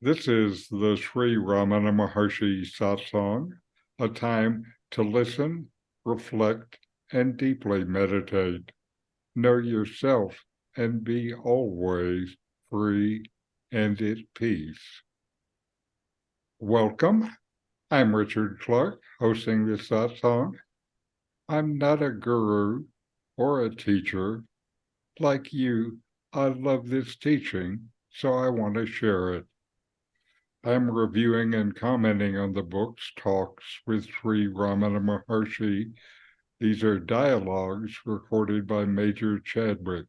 This is the Sri Ramana Maharshi satsang, a time to listen, reflect, and deeply meditate. Know yourself and be always free and at peace. Welcome. I'm Richard Clarke, hosting this satsang. I'm not a guru or a teacher. Like you, I love this teaching, so I want to share it. I'm reviewing and commenting on the book's talks with Sri Ramana Maharshi. These are dialogues recorded by Major Chadwick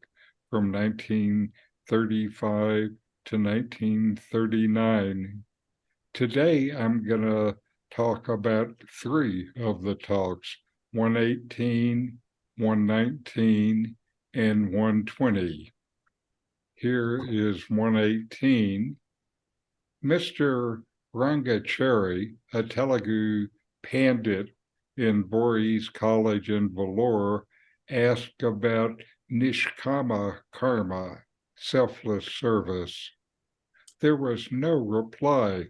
from 1935 to 1939. Today, I'm going to talk about three of the talks, 118, 119, and 120. Here is 118. Mr. Rangachari, a Telugu pandit in Voorhees College in Vellore, asked about Nishkama Karma, selfless service. There was no reply.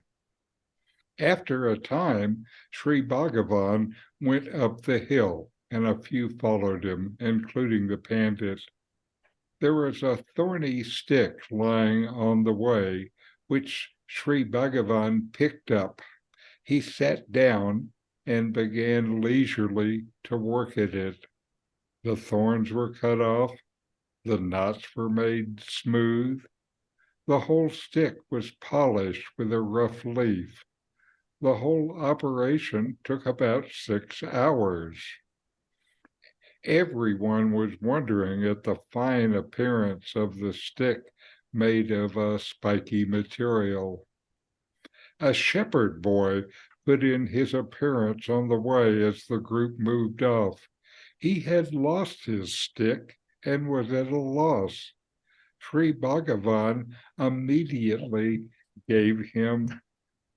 After a time, Sri Bhagavan went up the hill, and a few followed him, including the pandit. There was a thorny stick lying on the way, which Sri Bhagavan picked up. He sat down and began leisurely to work at it. The thorns were cut off, the knots were made smooth. The whole stick was polished with a rough leaf. The whole operation took about 6 hours. Everyone was wondering at the fine appearance of the stick made of a spiky material. A shepherd boy put in his appearance on the way as the group moved off. He had lost his stick and was at a loss. Sri Bhagavan immediately gave him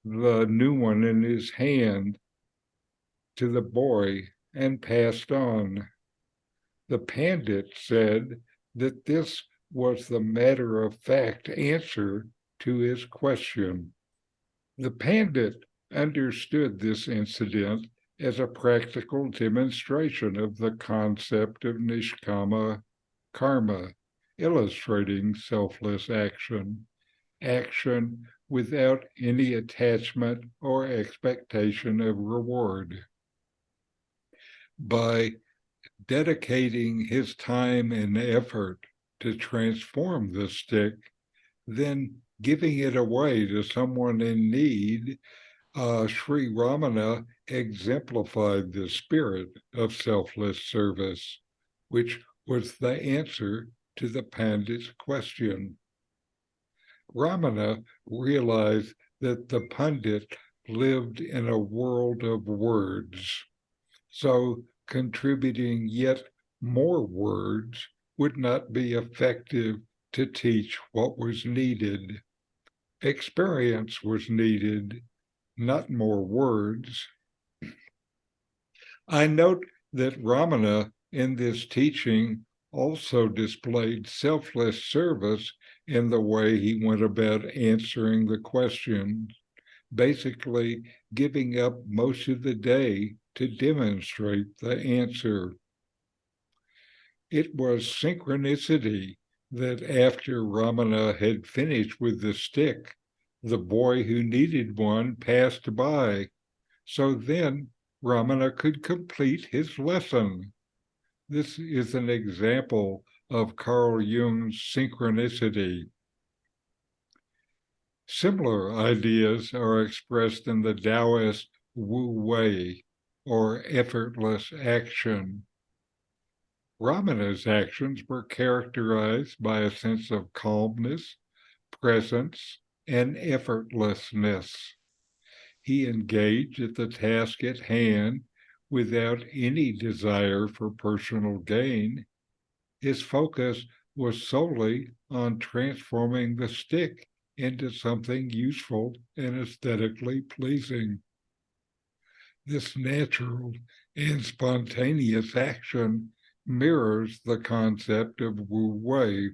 the new one in his hand to the boy and passed on. The pandit said that this was the matter-of-fact answer to his question. The pandit understood this incident as a practical demonstration of the concept of nishkama karma, illustrating selfless action, action without any attachment or expectation of reward. By dedicating his time and effort to transform the stick, then giving it away to someone in need, Sri Ramana exemplified the spirit of selfless service, which was the answer to the pandit's question. Ramana realized that the pandit lived in a world of words, so contributing yet more words would not be effective to teach what was needed. Experience was needed, not more words. I note that Ramana in this teaching also displayed selfless service in the way he went about answering the questions, basically giving up most of the day to demonstrate the answer. It was synchronicity that after Ramana had finished with the stick, the boy who needed one passed by. So then Ramana could complete his lesson. This is an example of Carl Jung's synchronicity. Similar ideas are expressed in the Taoist Wu Wei, or effortless action. Ramana's actions were characterized by a sense of calmness, presence, and effortlessness. He engaged at the task at hand without any desire for personal gain. His focus was solely on transforming the stick into something useful and aesthetically pleasing. This natural and spontaneous action mirrors the concept of Wu Wei,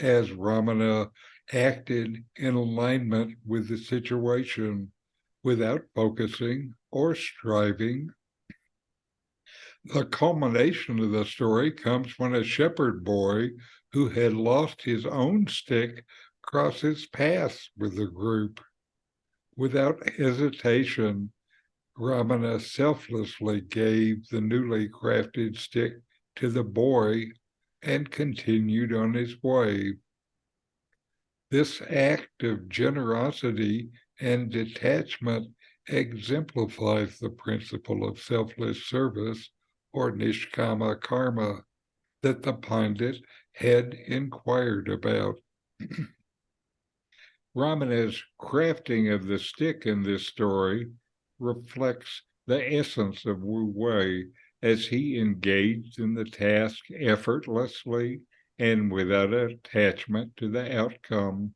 as Ramana acted in alignment with the situation without focusing or striving. The culmination of the story comes when a shepherd boy who had lost his own stick crosses paths with the group. Without hesitation, Ramana selflessly gave the newly crafted stick to the boy and continued on his way. This act of generosity and detachment exemplifies the principle of selfless service, or nishkama karma, that the Pandit had inquired about. Ramana's crafting of the stick in this story reflects the essence of Wu Wei as he engaged in the task effortlessly and without attachment to the outcome.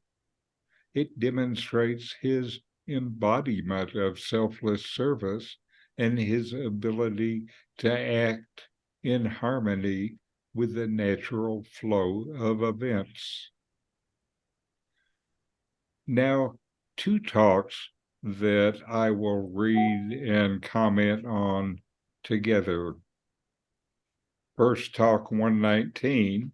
It demonstrates his embodiment of selfless service and his ability to act in harmony with the natural flow of events. Now, two talks that I will read and comment on together. First talk 119.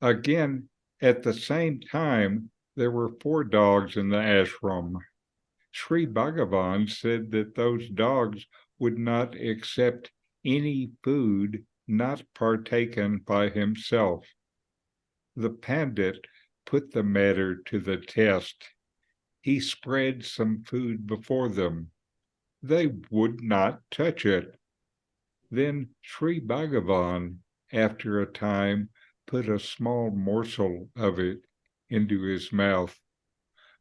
Again, at the same time, there were 4 dogs in the ashram. Sri Bhagavan said that those dogs would not accept any food not partaken by himself. The Pandit put the matter to the test. He spread some food before them. They would not touch it. Then Sri Bhagavan, after a time, put a small morsel of it into his mouth.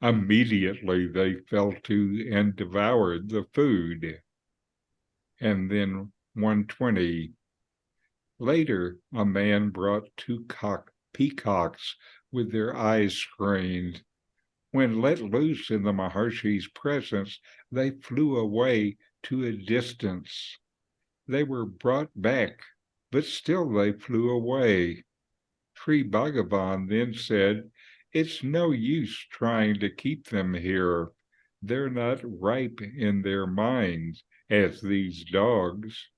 Immediately they fell to and devoured the food. And then 120. Later, a man brought 2 peacocks with their eyes screened. When let loose in the Maharshi's presence, they flew away to a distance. They were brought back, but still they flew away. Sri Bhagavan then said, "It's no use trying to keep them here. They're not ripe in their minds as these dogs.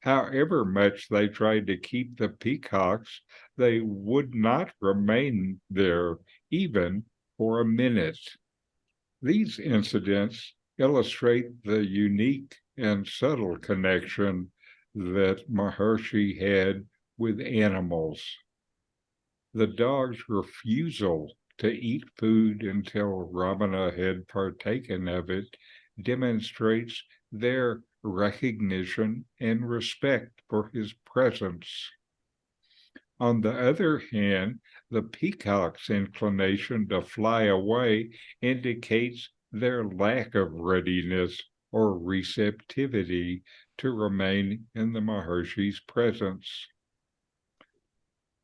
However much they tried to keep the peacocks, they would not remain there even for a minute." These incidents illustrate the unique and subtle connection that Maharshi had with animals. The dog's refusal to eat food until Ramana had partaken of it demonstrates their recognition and respect for his presence. On the other hand, the peacock's inclination to fly away indicates their lack of readiness or receptivity to remain in the Maharshi's presence.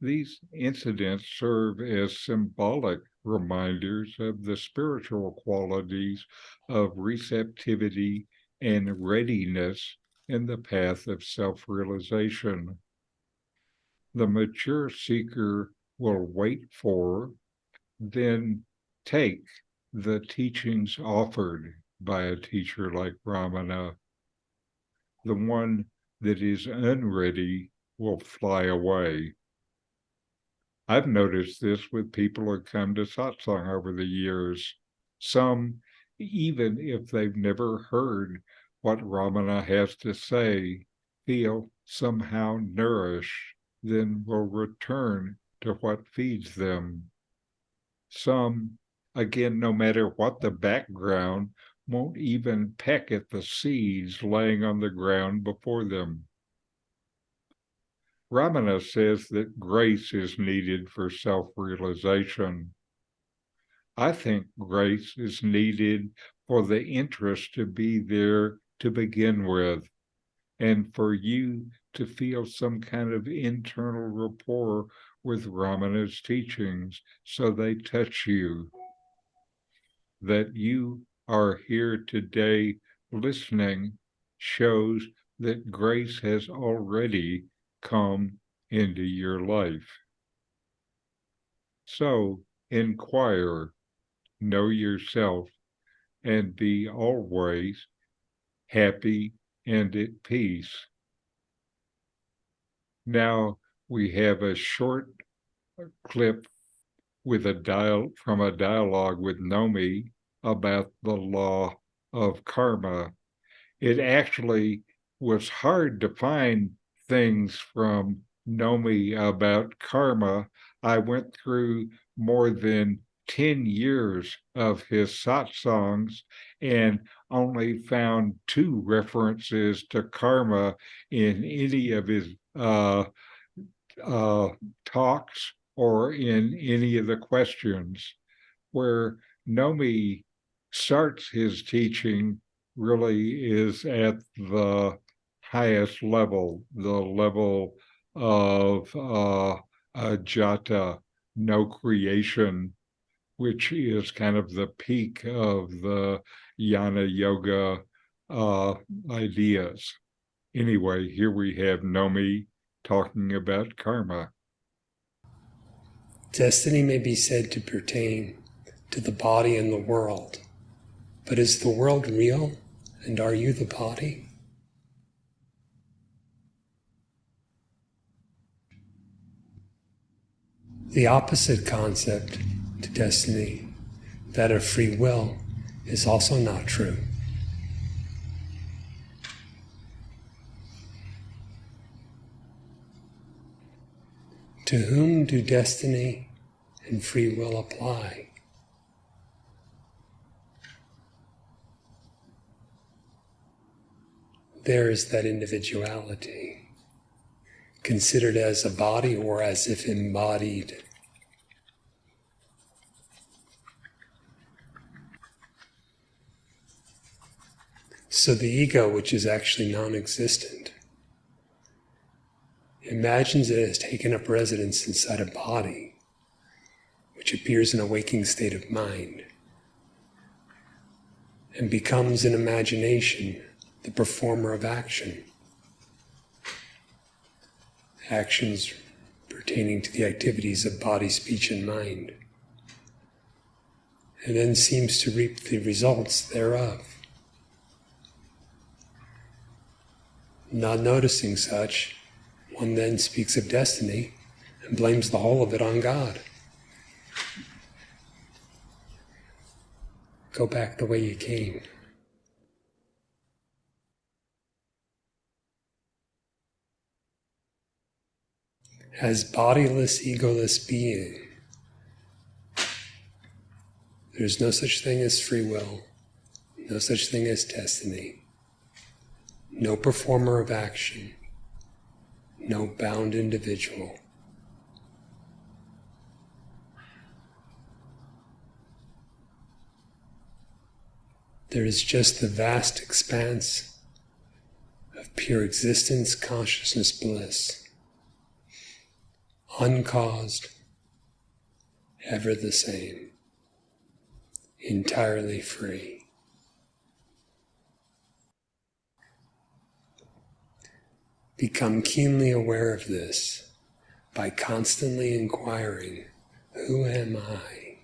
These incidents serve as symbolic reminders of the spiritual qualities of receptivity and readiness in the path of self-realization. The mature seeker will wait for, then take the teachings offered by a teacher like Ramana. The one that is unready will fly away. I've noticed this with people who come to satsang over the years. Some, even if they've never heard what Ramana has to say, feel somehow nourished, then will return to what feeds them. Some, again, no matter what the background, won't even peck at the seeds laying on the ground before them. Ramana says that grace is needed for self-realization. I think grace is needed for the interest to be there to begin with, and for you to feel some kind of internal rapport with Ramana's teachings so they touch you. That you are here today listening shows that grace has already come into your life. So, inquire, know yourself, and be always happy and at peace. Now we have a short clip with from a dialogue with Nome about the law of karma. It actually was hard to find things from Nome about karma. I went through more than 10 years of his satsangs and only found 2 references to karma in any of his talks or in any of the questions. Where Nome starts his teaching really is at the highest level, the level of Advaita, no creation, which is kind of the peak of the Jnana Yoga ideas. Anyway, here we have Nome talking about karma. Destiny may be said to pertain to the body and the world, but is the world real, and are you the body? The opposite concept to destiny, that of free will, is also not true. To whom do destiny and free will apply? There is that individuality, considered as a body or as if embodied. So the ego, which is actually non-existent, imagines it has taken up residence inside a body, which appears in a waking state of mind, and becomes in imagination the performer of action. Actions pertaining to the activities of body, speech, and mind, and then seems to reap the results thereof. Not noticing such, one then speaks of destiny and blames the whole of it on God. Go back the way you came. As bodiless, egoless being, there's no such thing as free will, no such thing as destiny, no performer of action, no bound individual. There is just the vast expanse of pure existence, consciousness, bliss, uncaused, ever the same, entirely free. Become keenly aware of this by constantly inquiring, who am I?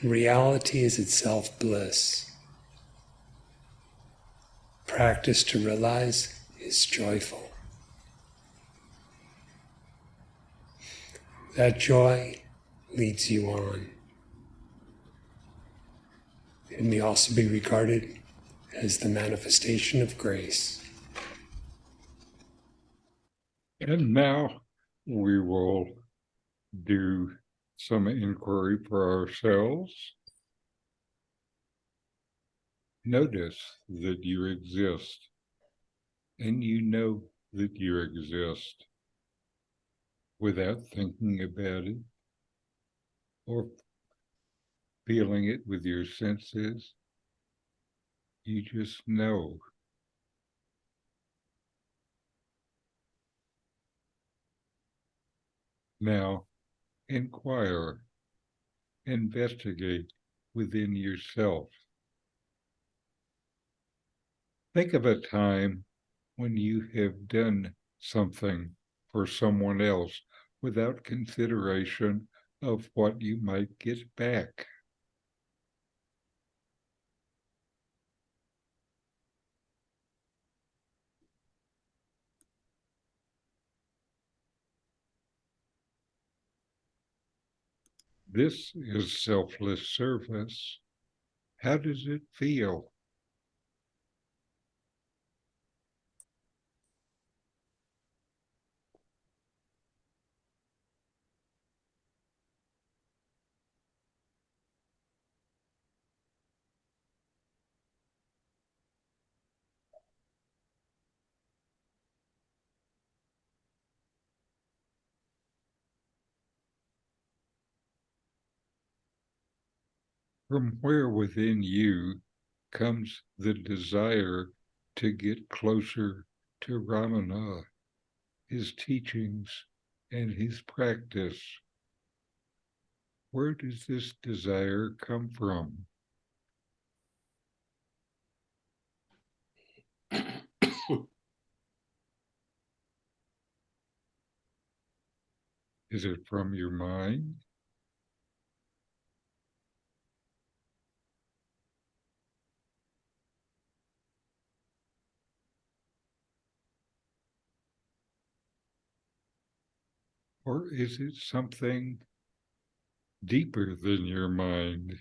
Reality is itself bliss. Practice to realize is joyful. That joy leads you on. It may also be regarded as the manifestation of grace. And now we will do some inquiry for ourselves. Notice that you exist, and you know that you exist without thinking about it or feeling it with your senses. You just know. Now, inquire, investigate within yourself. Think of a time when you have done something for someone else without consideration of what you might get back. This is selfless service. How does it feel? From where within you comes the desire to get closer to Ramana, his teachings, and his practice? Where does this desire come from? Is it from your mind? Or is it something deeper than your mind?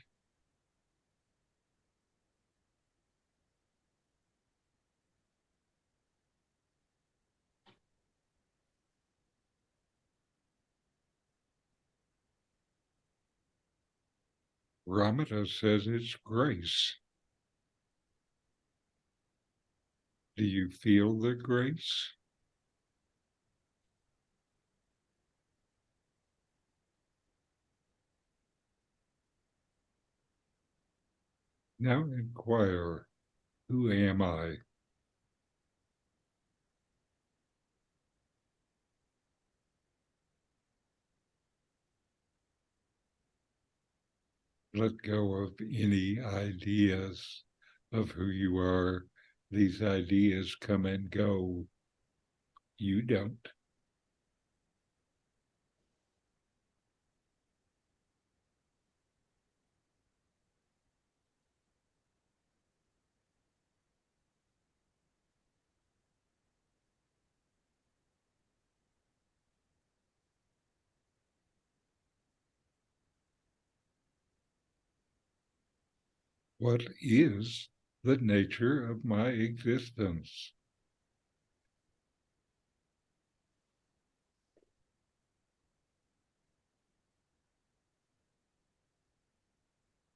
Ramana says it's grace. Do you feel the grace? Now inquire, who am I? Let go of any ideas of who you are. These ideas come and go. You don't. What is the nature of my existence?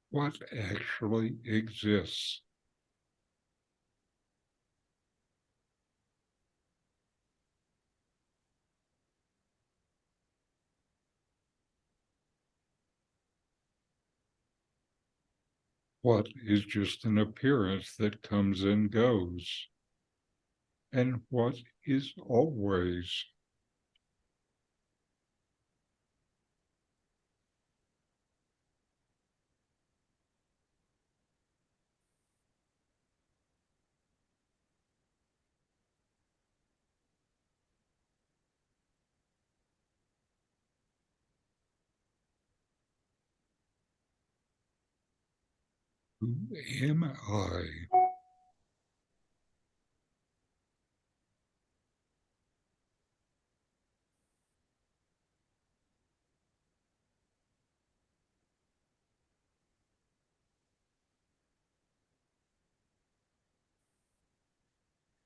What actually exists? What is just an appearance that comes and goes? And what is always? Who am I?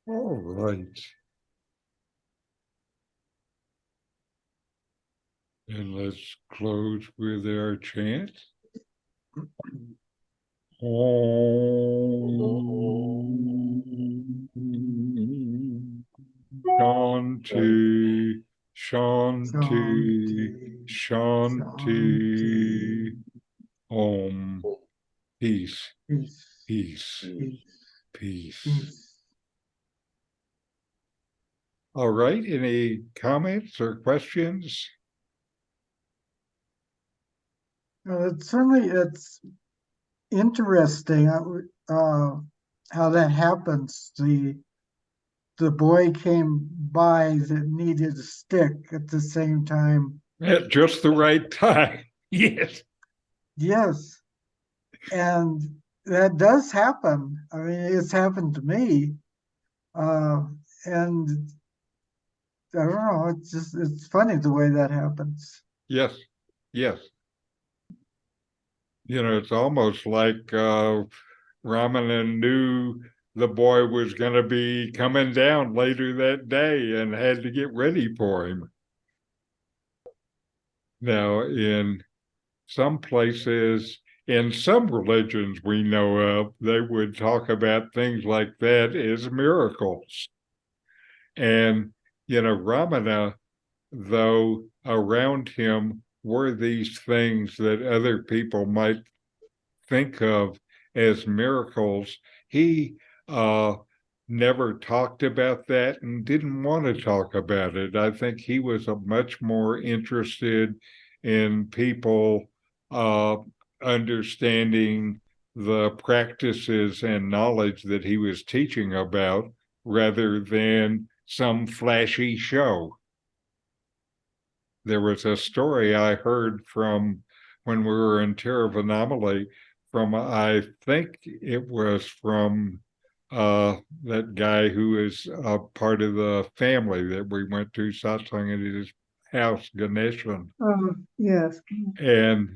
All right. And let's close with our chant. Om Shanti, Shanti, Shanti. Om. Peace, peace, peace. All right. Any comments or questions? It's interesting how that happens. the boy came by that needed a stick at the same time. At just the right time. Yes. Yes. And that does happen. I mean, it's happened to me. And I don't know, it's funny the way that happens. Yes. Yes. It's almost like Ramana knew the boy was going to be coming down later that day and had to get ready for him. Now, in some places, in some religions we know of, they would talk about things like that as miracles. And, Ramana, though around him were these things that other people might think of as miracles, he never talked about that and didn't want to talk about it. I think he was much more interested in people understanding the practices and knowledge that he was teaching about rather than some flashy show. There was a story I heard from when we were in Tiruvannamalai from, I think it was from that guy who is part of the family that we went to satsang at his house, Ganeshan. Yes. And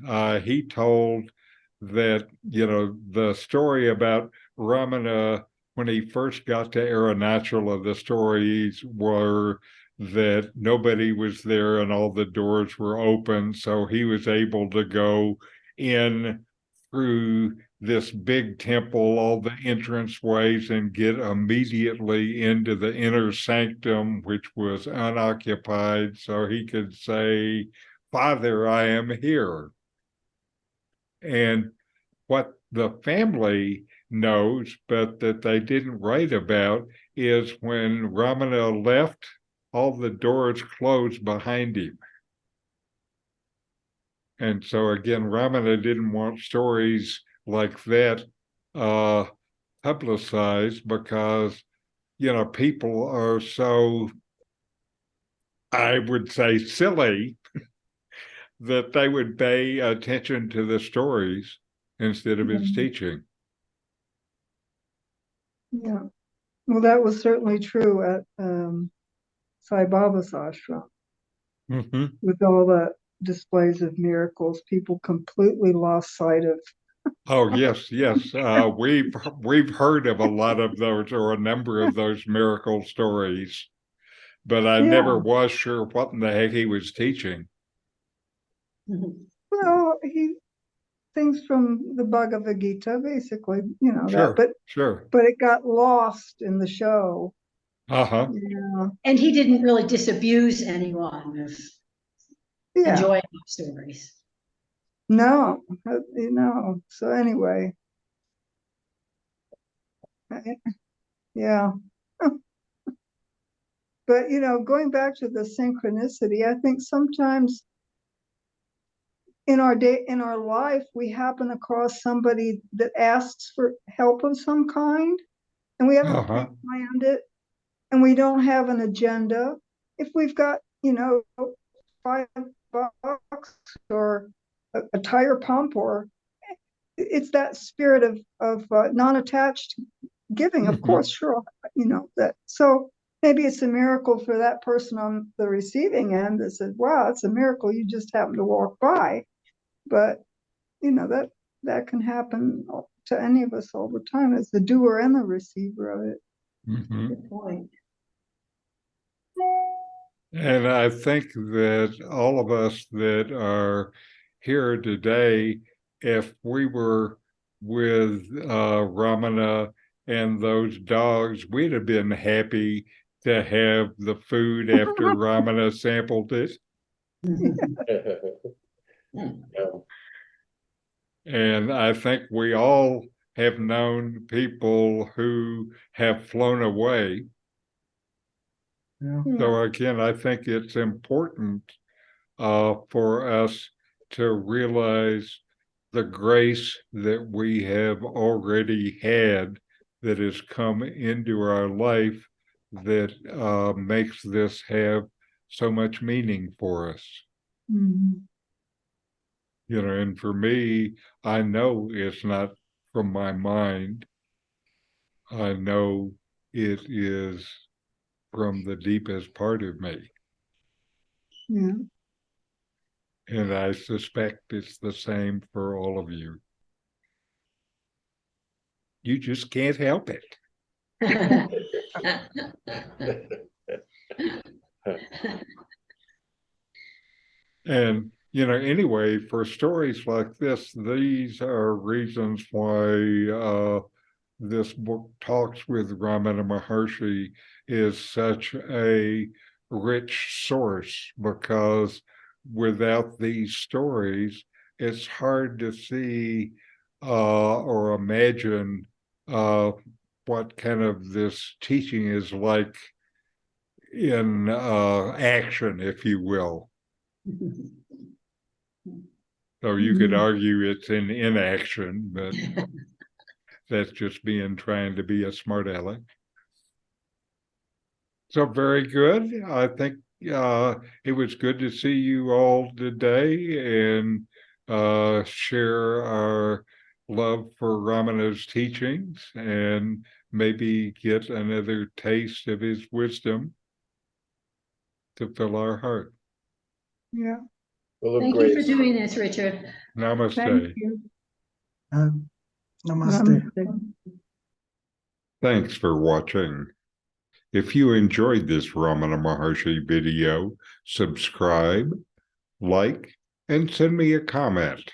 he told that, the story about Ramana when he first got to Arunachala, the stories were that nobody was there and all the doors were open. So he was able to go in through this big temple, all the entrance ways, and get immediately into the inner sanctum, which was unoccupied. So he could say, "Father, I am here." And what the family knows, but that they didn't write about, is when Ramana left, all the doors closed behind him. And so again, Ramana didn't want stories like that publicized because, people are so, I would say, silly that they would pay attention to the stories instead of his teaching. Yeah. Well, that was certainly true at Sai Baba's ashram. Mm-hmm. With all the displays of miracles, people completely lost sight of. Oh, yes, yes. We've heard of a lot of those, or a number of those miracle stories, but I never was sure what in the heck he was teaching. Well, things from the Bhagavad Gita, basically, Sure, that, sure. but it got lost in the show. Uh-huh. Yeah. And he didn't really disabuse anyone of enjoying stories. No, so anyway. Yeah. But, going back to the synchronicity, I think sometimes in our life, we happen across somebody that asks for help of some kind, and we haven't planned it, and we don't have an agenda. If we've got, $5 or a tire pump, or it's that spirit of non-attached giving, of course, sure, that. So maybe it's a miracle for that person on the receiving end that says, wow, it's a miracle you just happened to walk by. But, that can happen to any of us all the time. It's the doer and the receiver of it. Mm-hmm. Good point. And I think that all of us that are here today, if we were with Ramana and those dogs, we'd have been happy to have the food after Ramana sampled it. And I think we all have known people who have flown away. Yeah. So again, I think it's important for us to realize the grace that we have already had that has come into our life that makes this have so much meaning for us. Mhm. You know, and for me, I know it's not from my mind. I know it is from the deepest part of me. Yeah. And I suspect it's the same for all of you. You just can't help it. And, you know, anyway, for stories like this, these are reasons why this book, Talks with Ramana Maharshi, is such a rich source, because without these stories, it's hard to see or imagine what kind of this teaching is like in action, if you will. So you could argue it's in inaction, but that's just being trying to be a smart aleck. So very good. I think it was good to see you all today and share our love for Ramana's teachings and maybe get another taste of his wisdom to fill our heart. Yeah. Full of Thank you for grace. doing this, Richard. Namaste. Thank you. Namaste. Thanks for watching. If you enjoyed this Ramana Maharshi video, subscribe, like, and send me a comment.